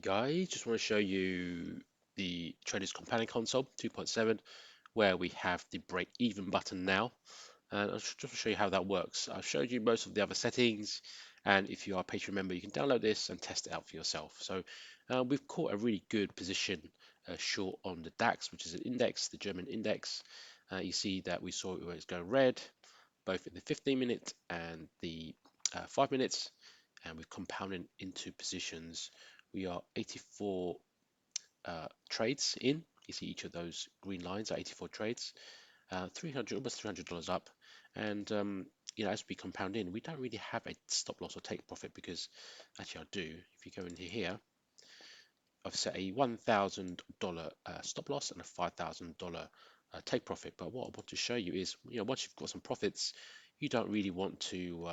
Guys, just want to show you the Traders Companion Console 2.7 where we have the break even button now, and I'll just show you how that works. I've showed you most of the other settings, and if you are a Patreon member you can download this and test it out for yourself. So we've caught a really good position short on the DAX, which is an index, the German index. You see that we saw it was going red both in the 15-minute and the 5 minutes, and we've compounded into positions. We are 84 trades in. You see each of those green lines are 84 trades, 300, almost $300 up. And as we compound in, we don't really have a stop loss or take profit, because actually I do. If you go into here, I've set a $1,000 stop loss and a $5,000 take profit. But what I want to show you is, once you've got some profits, you don't really want to,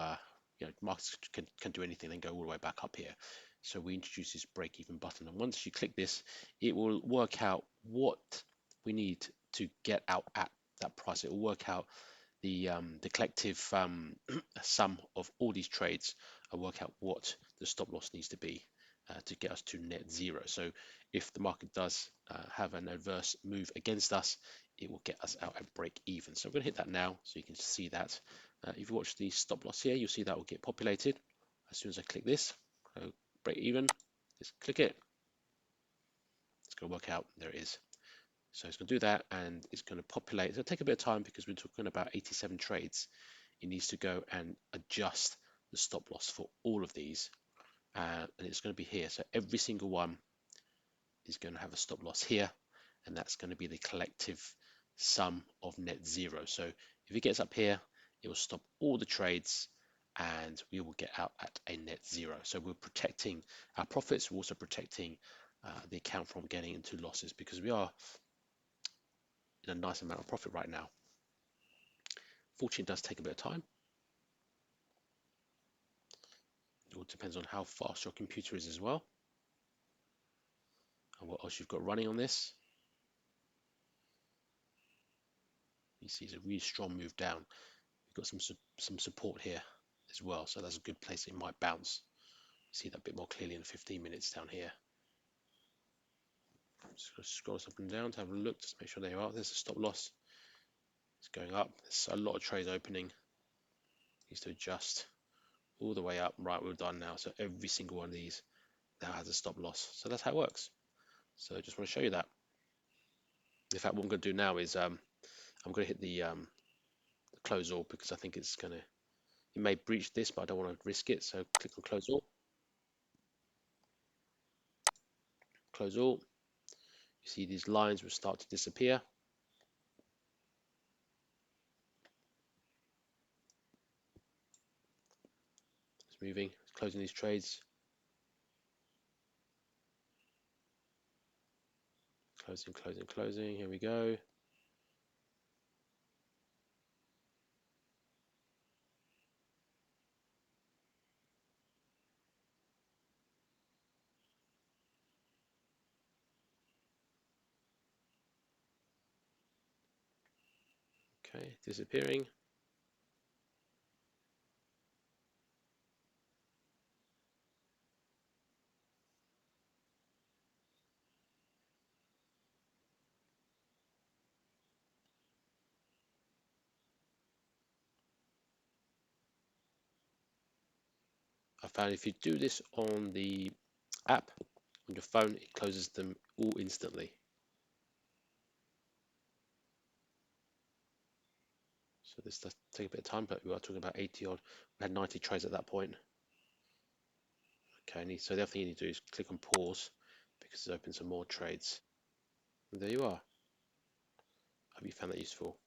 markets can do anything and go all the way back up here. So we introduce this break even button, and once you click this, it will work out what we need to get out at that price. It will work out the collective sum of all these trades and work out what the stop loss needs to be to get us to net zero. So if the market does have an adverse move against us, it will get us out at break even. So I'm going to hit that now so you can see that. If you watch the stop loss here, you'll see that will get populated as soon as I click this. So break even, just click it. It's going to work out. There it is. So it's going to do that, and it's going to populate. It'll take a bit of time because we're talking about 87 trades. It needs to go and adjust the stop loss for all of these, and it's going to be here. So every single one is going to have a stop loss here, and that's going to be the collective sum of net zero. So if it gets up here, it will stop all the trades, and we will get out at a net zero. So we're protecting our profits. We're also protecting the account from getting into losses, because we are in a nice amount of profit right now. Fortunately, it does take a bit of time. It all depends on how fast your computer is as well, and what else you've got running on this. You see it's a really strong move down. We've got some support here as well, so that's a good place it might bounce. See that a bit more clearly in 15 minutes down here. Just going to scroll up and down to have a look, just make sure they are. There's a stop loss. It's going up. There's a lot of trades opening. Needs to adjust all the way up. Right, we're done now. So every single one of these now has a stop loss. So that's how it works. So I just want to show you that. In fact, what I'm going to do now is I'm going to hit the close all, because I think it may breach this, but I don't want to risk it. So click on close all. Close all. You see these lines will start to disappear. It's moving, it's closing these trades. Closing, closing, closing. Here we go. Okay, disappearing. I found if you do this on the app, on your phone, it closes them all instantly. So this does take a bit of time, but we are talking about 80 odd. We had 90 trades at that point. Okay, so the other thing you need to do is click on pause, because it's opened some more trades. And there you are. Hope you found that useful.